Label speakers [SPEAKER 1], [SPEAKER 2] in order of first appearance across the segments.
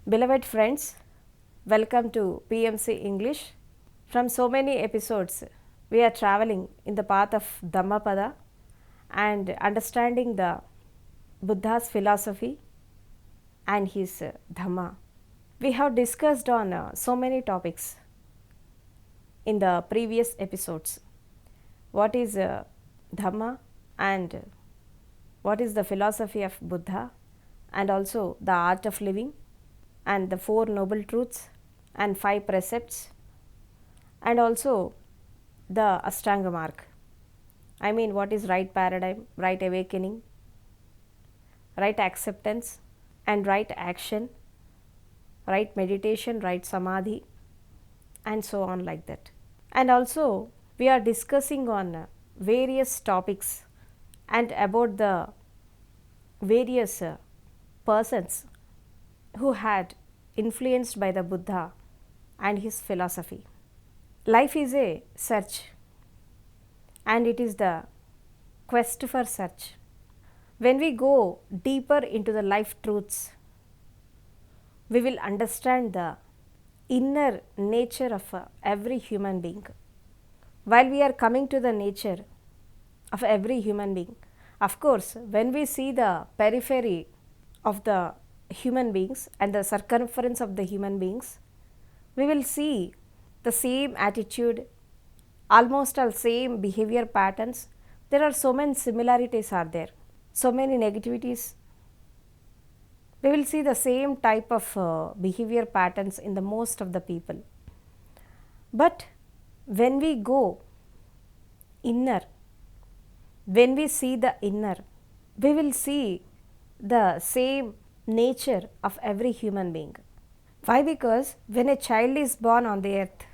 [SPEAKER 1] Beloved friends, welcome to PMC English. From so many episodes, we are traveling in the path of Dhammapada and understanding the Buddha's philosophy and his Dhamma. We have discussed on so many topics in the previous episodes. What is Dhamma and what is the philosophy of Buddha, and also the art of living, and the Four Noble Truths and 5 precepts, and also the Ashtanga mark. I mean, what is right paradigm, right awakening, right acceptance, and right action, right meditation, right samadhi, and so on like that. And also, we are discussing on various topics and about the various persons who had influenced by the Buddha and his philosophy. Life is a search, and it is the quest for search. When we go deeper into the life truths, we will understand the inner nature of every human being. While we are coming to the nature of every human being, of course, when we see the periphery of the human beings and the circumference of the human beings, we will see the same attitude, almost all same behavior patterns. There are so many similarities are there, so many negativities. We will see the same type of behavior patterns in the most of the people. But when we go inner, when we see the inner, we will see the same nature of every human being. Why? Because when a child is born on the earth,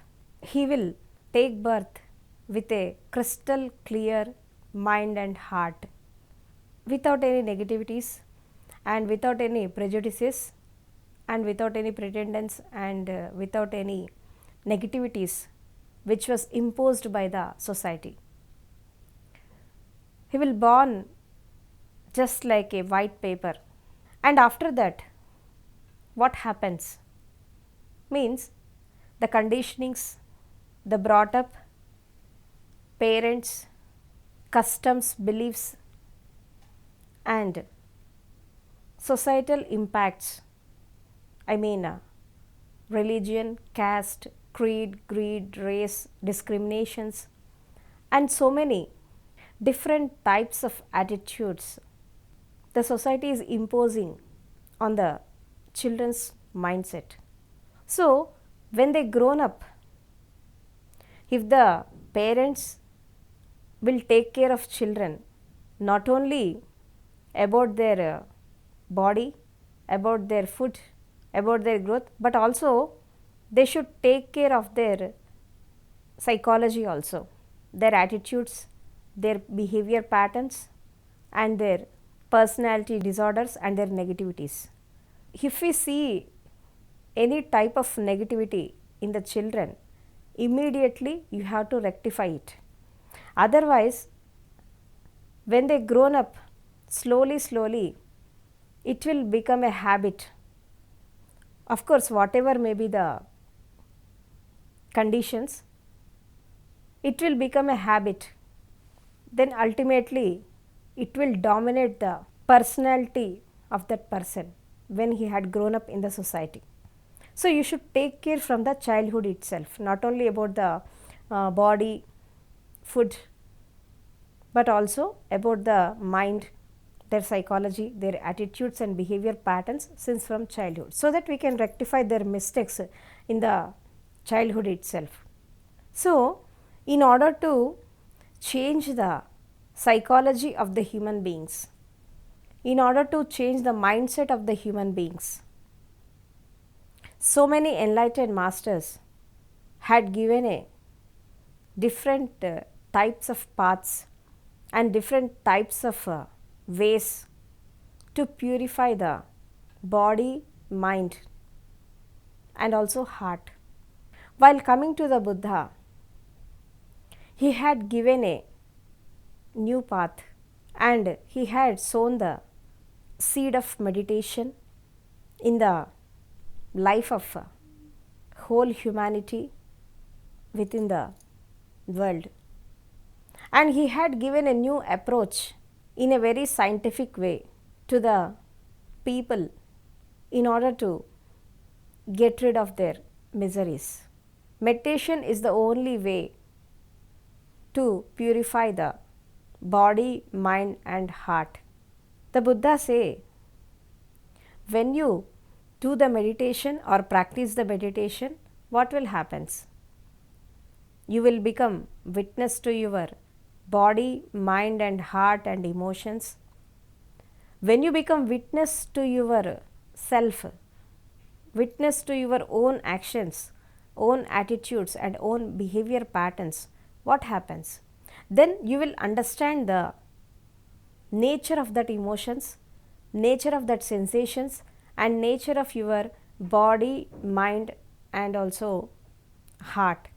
[SPEAKER 1] he will take birth with a crystal clear mind and heart, without any negativities and without any prejudices and without any pretendence and without any negativities which was imposed by the society. He will born just like a white paper. And after that, what happens? Means the conditionings, the brought up, parents, customs, beliefs, and societal impacts. I mean, religion, caste, creed, greed, race, discriminations, and so many different types of attitudes the society is imposing on the children's mindset. So, when they grown up, if the parents will take care of children not only about their body, about their food, about their growth, but also they should take care of their psychology also, their attitudes, their behavior patterns, and their personality disorders and their negativities. If we see any type of negativity in the children, immediately you have to rectify it. Otherwise, when they grown up, slowly, it will become a habit. Of course, whatever may be the conditions, it will become a habit. Then ultimately, it will dominate the personality of that person when he had grown up in the society. So, you should take care from the childhood itself, not only about the body, food, but also about the mind, their psychology, their attitudes and behavior patterns since from childhood, so that we can rectify their mistakes in the childhood itself. So, in order to change the psychology of the human beings, in order to change the mindset of the human beings, so many enlightened masters had given a different types of paths and different types of ways to purify the body, mind, and also heart. While coming to the Buddha, he had given a new path and he had sown the seed of meditation in the life of whole humanity within the world. And he had given a new approach in a very scientific way to the people in order to get rid of their miseries. Meditation is the only way to purify the body, mind and heart. The Buddha say, when you do the meditation or practice the meditation, what will happen? You will become witness to your body, mind and heart and emotions. When you become witness to your self, witness to your own actions, own attitudes and own behavior patterns, what happens? Then you will understand the nature of that emotions, nature of that sensations and nature of your body, mind and also heart.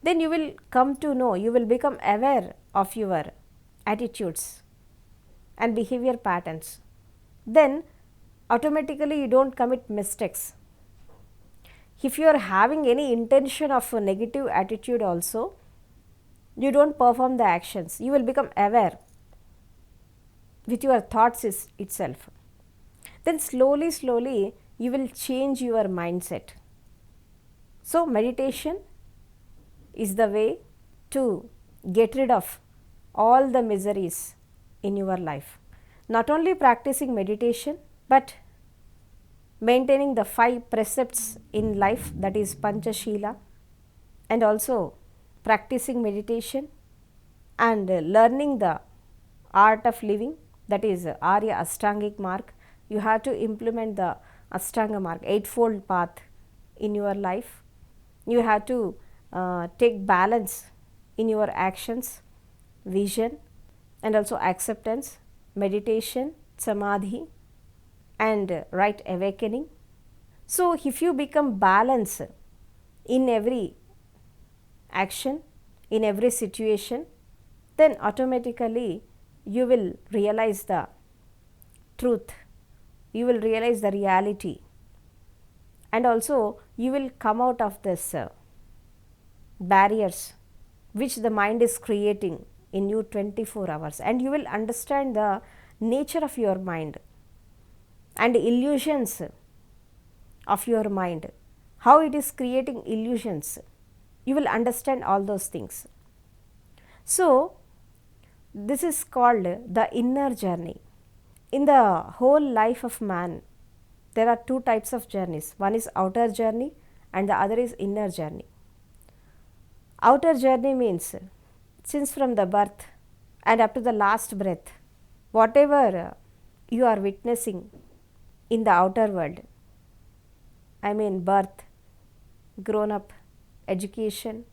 [SPEAKER 1] Then you will come to know, you will become aware of your attitudes and behavior patterns. Then automatically you don't commit mistakes. If you are having any intention of a negative attitude also, you don't perform the actions. You will become aware with your thoughts itself. Then slowly you will change your mindset. So meditation is the way to get rid of all the miseries in your life. Not only practicing meditation, but maintaining the 5 precepts in life, that is Panchashila, and also practicing meditation and learning the art of living, that is Arya Ashtangic Mark. You have to implement the Ashtanga Mark, 8-fold path in your life. You have to take balance in your actions, vision and also acceptance, meditation, samadhi and right awakening. So if you become balanced in every action, in every situation, then automatically you will realize the truth, you will realize the reality and also you will come out of this barriers which the mind is creating in you 24 hours, and you will understand the nature of your mind and illusions of your mind, how it is creating illusions. You will understand all those things. So this is called the inner journey. In the whole life of man, there are 2 types of journeys. One is outer journey and the other is inner journey. Outer journey means since from the birth and up to the last breath, whatever you are witnessing in the outer world, I mean birth, grown up, education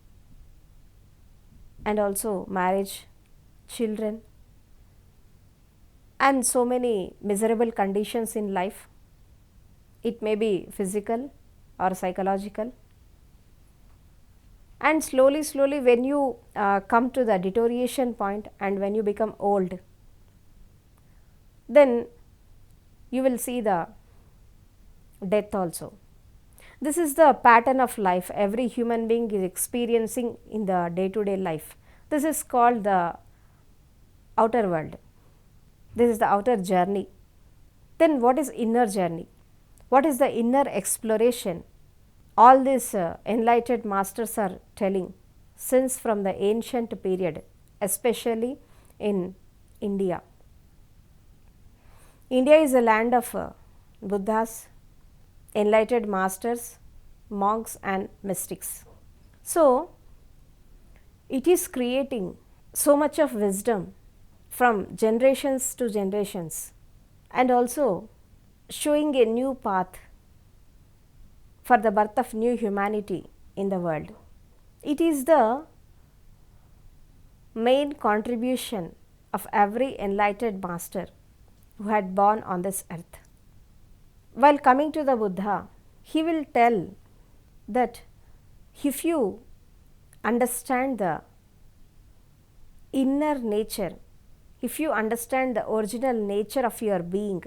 [SPEAKER 1] and also marriage, children and so many miserable conditions in life. It may be physical or psychological. And slowly when you come to the deterioration point and when you become old, then you will see the death also. This is the pattern of life every human being is experiencing in the day-to-day life. This is called the outer world. This is the outer journey. Then what is inner journey? What is the inner exploration? All these enlightened masters are telling since from the ancient period, especially in India. India is a land of Buddhas, enlightened masters, monks and mystics. So it is creating so much of wisdom from generations to generations and also showing a new path for the birth of new humanity in the world. It is the main contribution of every enlightened master who had born on this earth. While coming to the Buddha, he will tell that if you understand the inner nature, if you understand the original nature of your being,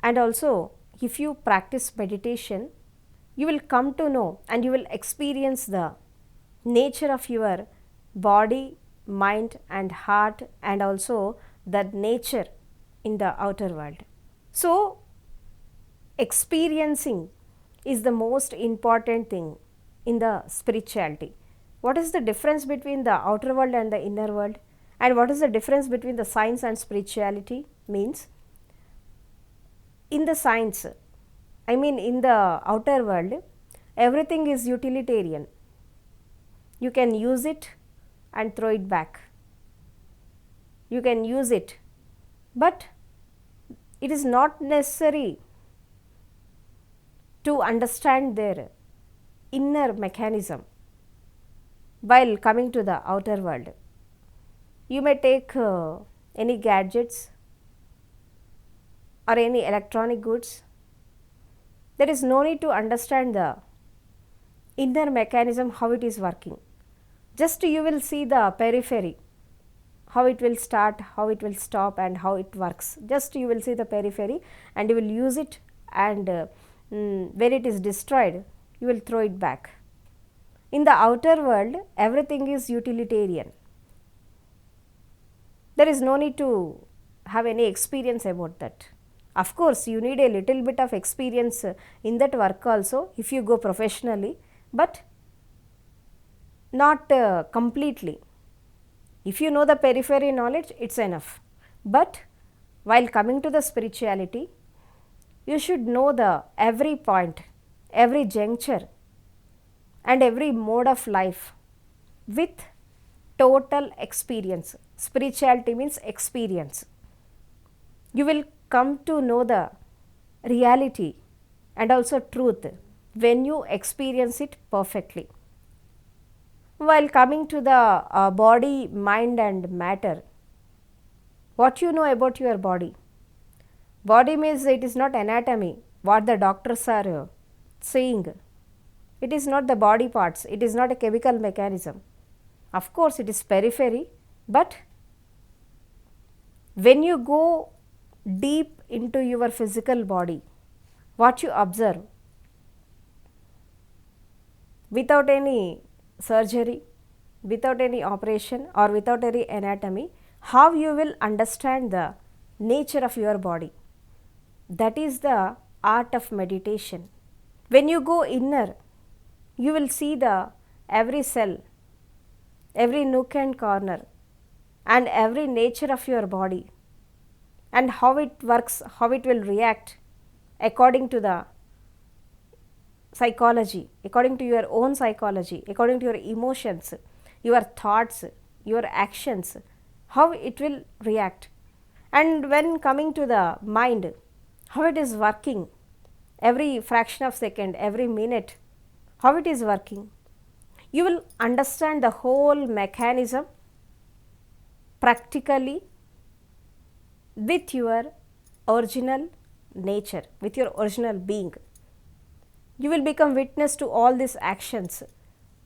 [SPEAKER 1] and also if you practice meditation, you will come to know and you will experience the nature of your body, mind and heart, and also that nature in the outer world. So, experiencing is the most important thing in the spirituality. What is the difference between the outer world and the inner world? And what is the difference between the science and spirituality? Means, in the science, in the outer world, everything is utilitarian. You can use it and throw it back. You can use it, but it is not necessary to understand their inner mechanism while coming to the outer world. You may take any gadgets or any electronic goods. There is no need to understand the inner mechanism, how it is working. Just you will see the periphery, how it will start, how it will stop and how it works. Just you will see the periphery and you will use it, and when it is destroyed, you will throw it back. In the outer world, everything is utilitarian. There is no need to have any experience about that. Of course, you need a little bit of experience in that work also if you go professionally, but not completely. If you know the periphery knowledge, it's enough. But while coming to the spirituality, you should know the every point, every juncture and every mode of life with total experience. Spirituality means experience. You will come to know the reality and also truth when you experience it perfectly. While coming to the body, mind and matter, what you know about your body? Body means it is not anatomy, what the doctors are saying. It is not the body parts, it is not a chemical mechanism. Of course, it is periphery, but when you go deep into your physical body, what you observe without any surgery, without any operation or without any anatomy, how you will understand the nature of your body. That is the art of meditation. When you go inner, you will see the every cell, every nook and corner and every nature of your body and how it works, how it will react according to the psychology, according to your own psychology, according to your emotions, your thoughts, your actions, how it will react. And when coming to the mind, how it is working, every fraction of second, every minute, how it is working. You will understand the whole mechanism practically with your original nature, with your original being. You will become witness to all these actions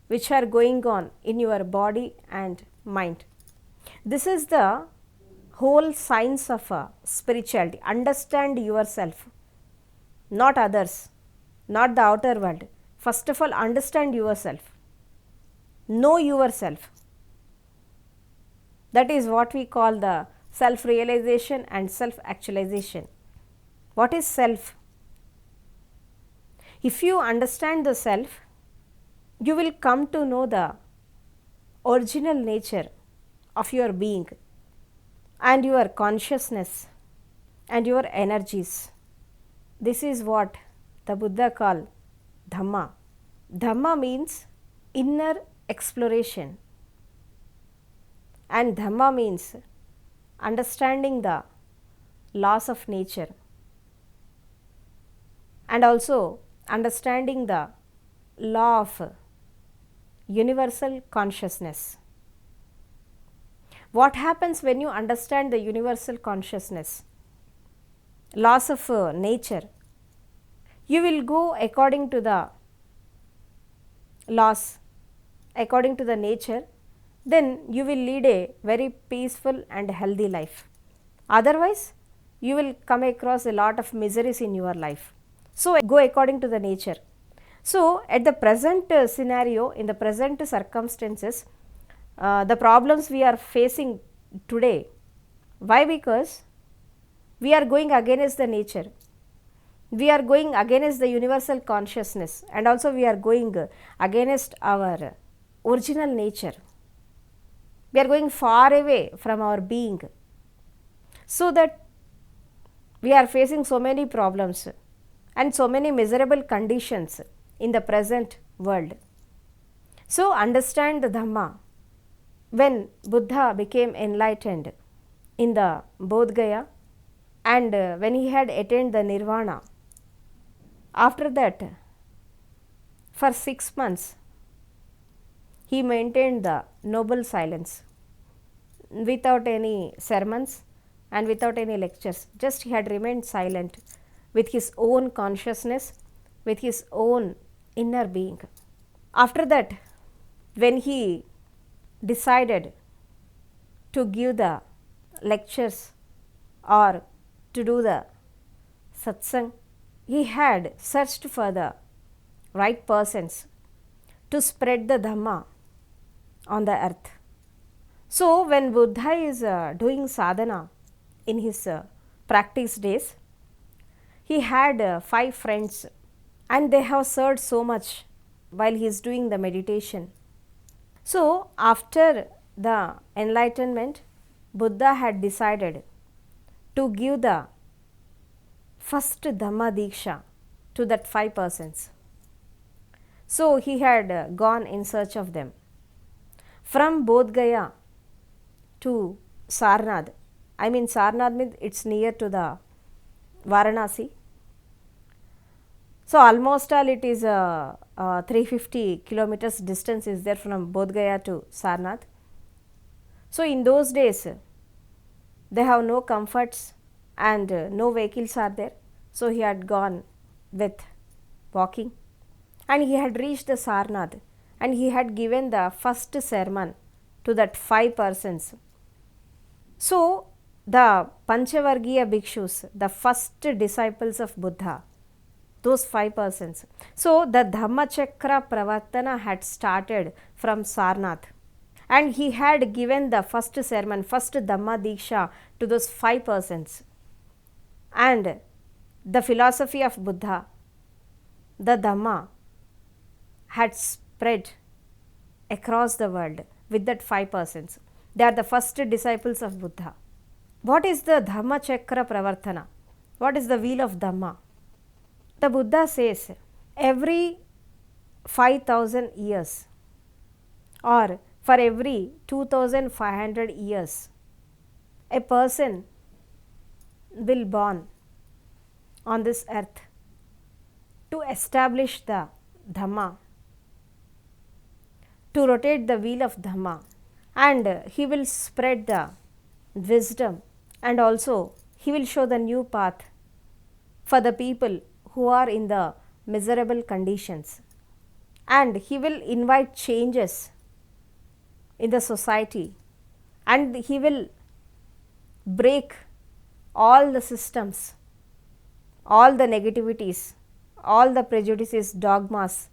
[SPEAKER 1] which are going on in your body and mind. This is the whole science of spirituality. Understand yourself, not others, not the outer world. First of all, understand yourself. Know yourself. That is what we call the self-realization and self-actualization. What is self? If you understand the self, you will come to know the original nature of your being and your consciousness and your energies. This is what the Buddha called Dhamma. Dhamma means inner exploration, and Dhamma means understanding the laws of nature and also understanding the law of universal consciousness. What happens when you understand the universal consciousness, laws of nature? You will go according to the laws, according to the nature, then you will lead a very peaceful and healthy life. Otherwise, you will come across a lot of miseries in your life. So go according to the nature. So at the present scenario, in the present circumstances, the problems we are facing today, why? Because we are going against the nature, we are going against the universal consciousness, and also we are going against our original nature. We are going far away from our being, so that we are facing so many problems and so many miserable conditions in the present world. So understand the Dhamma. When Buddha became enlightened in the Bodh Gaya, and when he had attained the Nirvana, after that, for 6 months, he maintained the noble silence without any sermons and without any lectures. Just he had remained silent with his own consciousness, with his own inner being. After that, when he decided to give the lectures or to do the satsang, he had searched for the right persons to spread the Dhamma on the earth. So when Buddha is doing sadhana in his practice days, he had 5 friends, and they have served so much while he is doing the meditation. So after the enlightenment, Buddha had decided to give the first Dhamma dikksha to that 5 persons. So he had gone in search of them. From Bodh Gaya to Sarnath, I mean Sarnath means it's near to the Varanasi. So almost all it is 350 kilometers distance is there from Bodh Gaya to Sarnath. So in those days, they have no comforts and no vehicles are there. So he had gone with walking, and he had reached the Sarnath, and he had given the first sermon to that 5 persons. So the Panchavargiya Bhikshus, the first disciples of Buddha, those 5 persons. So the Dhammachakra Pravartana had started from Sarnath, and he had given the first sermon, first Dhamma Diksha to those 5 persons. And the philosophy of Buddha, the Dhamma, had spread across the world with that 5 persons. They are the first disciples of Buddha. What is the Dhammachakra Pravartana? What is the wheel of Dhamma? The Buddha says every 5,000 years or for every 2,500 years, a person will born on this earth to establish the Dhamma, to rotate the wheel of Dhamma, and he will spread the wisdom, and also he will show the new path for the people who are in the miserable conditions, and he will invite changes in the society, and he will break all the systems, all the negativities, all the prejudices, dogmas,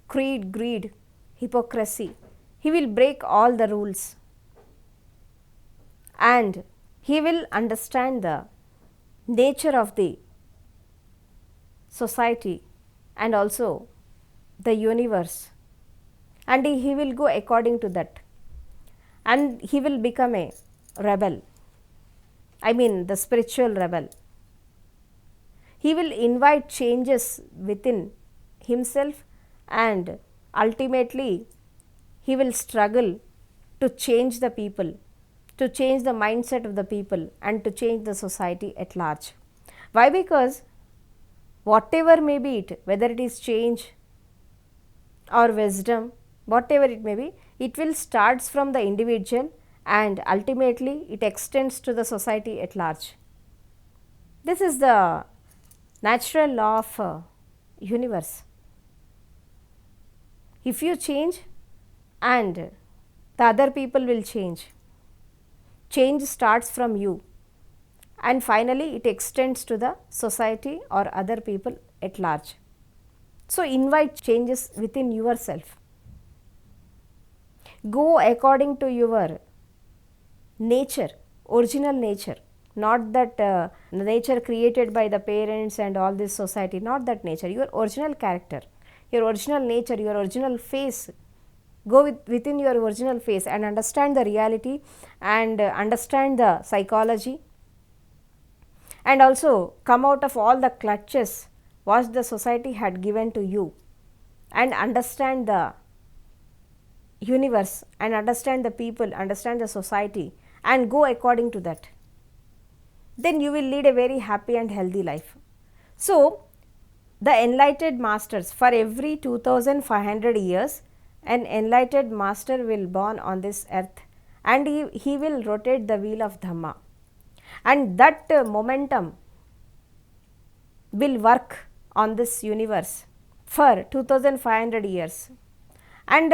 [SPEAKER 1] creed, greed, hypocrisy. He will break all the rules, and he will understand the nature of the society and also the universe, and he will go according to that, and he will become a rebel, I mean the spiritual rebel. He will invite changes within himself, and ultimately he will struggle to change the people, to change the mindset of the people, and to change the society at large. Why? Because whatever may be it, whether it is change or wisdom, whatever it may be, it will start from the individual, and ultimately it extends to the society at large. This is the natural law of universe. If you change, and the other people will change. Change starts from you, and finally it extends to the society or other people at large. So invite changes within yourself. Go according to your nature, original nature, not that nature created by the parents and all this society, not that nature, your original character, your original nature, your original face. Go within your original face and understand the reality and understand the psychology, and also come out of all the clutches what the society had given to you, and understand the universe and understand the people, understand the society, and go according to that. Then you will lead a very happy and healthy life. So the enlightened masters, for every 2500 years an enlightened master will born on this earth, and he will rotate the wheel of Dhamma, and that momentum will work on this universe for 2500 years, and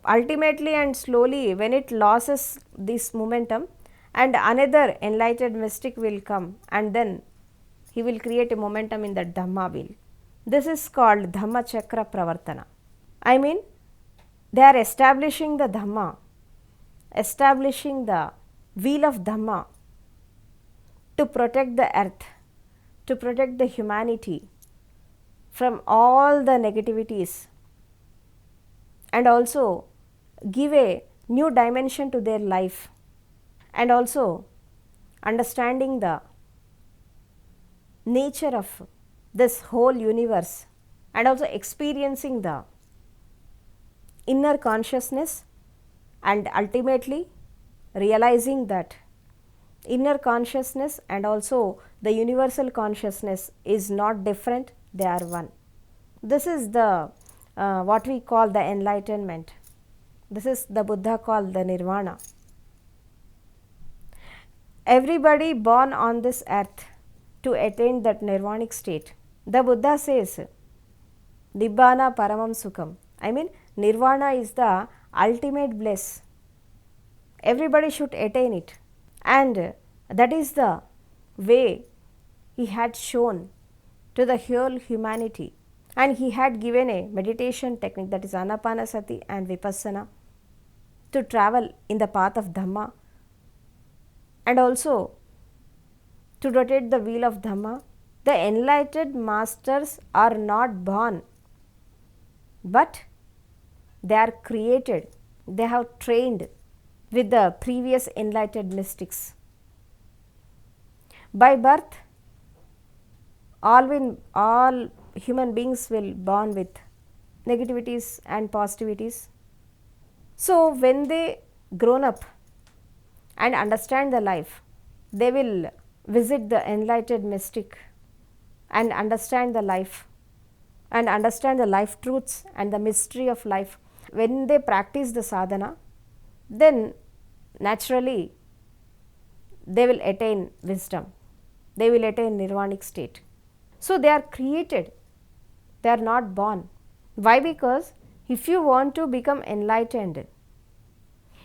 [SPEAKER 1] ultimately and slowly when it loses this momentum, and another enlightened mystic will come, and then he will create a momentum in the Dhamma wheel. This is called Dhammachakra Pravartana. I mean, they are establishing the Dhamma, establishing the wheel of Dhamma to protect the earth, to protect the humanity from all the negativities, and also give a new dimension to their life, and also understanding the nature of this whole universe, and also experiencing the inner consciousness, and ultimately realizing that inner consciousness and also the universal consciousness is not different, they are one. This is the what we call the enlightenment. This is the Buddha called the nirvana. Everybody born on this earth to attain that nirvanic state. The Buddha says Nibbana Paramam Sukham. I mean, nirvana is the ultimate bliss. Everybody should attain it, and that is the way he had shown to the whole humanity, and he had given a meditation technique, that is Anapanasati and Vipassana, to travel in the path of Dhamma, and also to rotate the wheel of Dhamma. The enlightened masters are not born, but they are created. They have trained with the previous enlightened mystics. By birth, all human beings will born with negativities and positivities. So when they grown up and understand the life, they will visit the enlightened mystic and understand the life, and understand the life truths and the mystery of life. When they practice the sadhana, then naturally they will attain wisdom, they will attain nirvanic state. So they are created, they are not born. Why? Because if you want to become enlightened,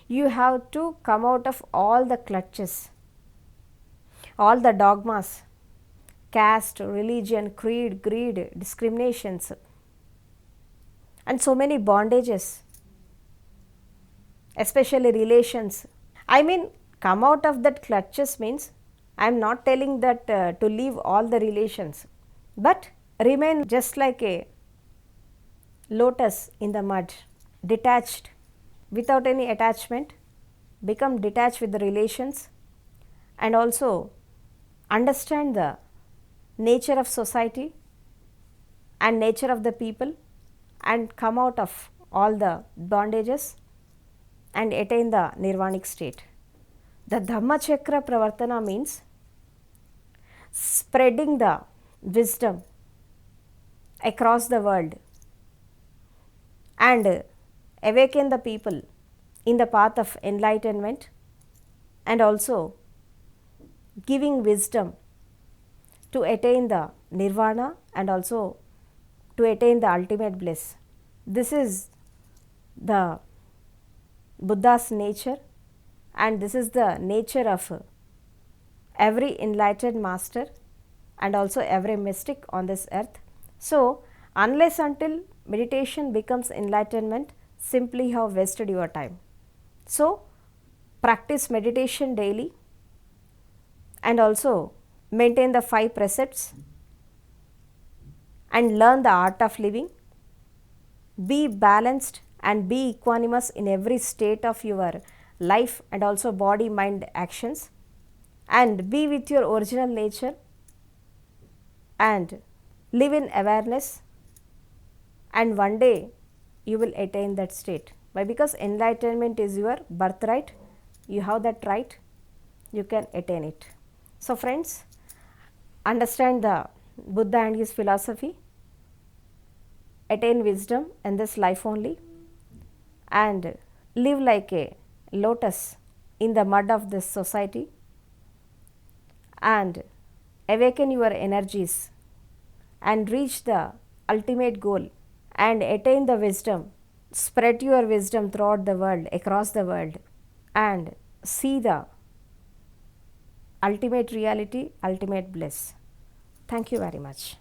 [SPEAKER 1] you have to come out of all the clutches, all the dogmas, caste, religion, creed, greed, discriminations, and so many bondages, especially relations. I mean, come out of that clutches means, I am not telling that to leave all the relations, but remain just like a lotus in the mud, detached, without any attachment, become detached with the relations, and also understand the nature of society and nature of the people, and come out of all the bondages and attain the nirvanic state. The Dhammachakra Pravartana means spreading the wisdom across the world and awaken the people in the path of enlightenment, and also giving wisdom to attain the nirvana and also to attain the ultimate bliss. This is the Buddha's nature, and this is the nature of every enlightened master and also every mystic on this earth. So, unless until meditation becomes enlightenment, simply have wasted your time. So, practice meditation daily and also maintain the 5 precepts and learn the art of living. Be balanced and be equanimous in every state of your life and also body, mind, actions, and be with your original nature and live in awareness, and one day you will attain that state. Why? Because enlightenment is your birthright. You have that right, you can attain it. So friends, understand the Buddha and his philosophy, attain wisdom in this life only, and live like a lotus in the mud of this society, and awaken your energies and reach the ultimate goal and attain the wisdom. Spread your wisdom throughout the world, across the world, and see the ultimate reality, ultimate bliss. Thank you very much.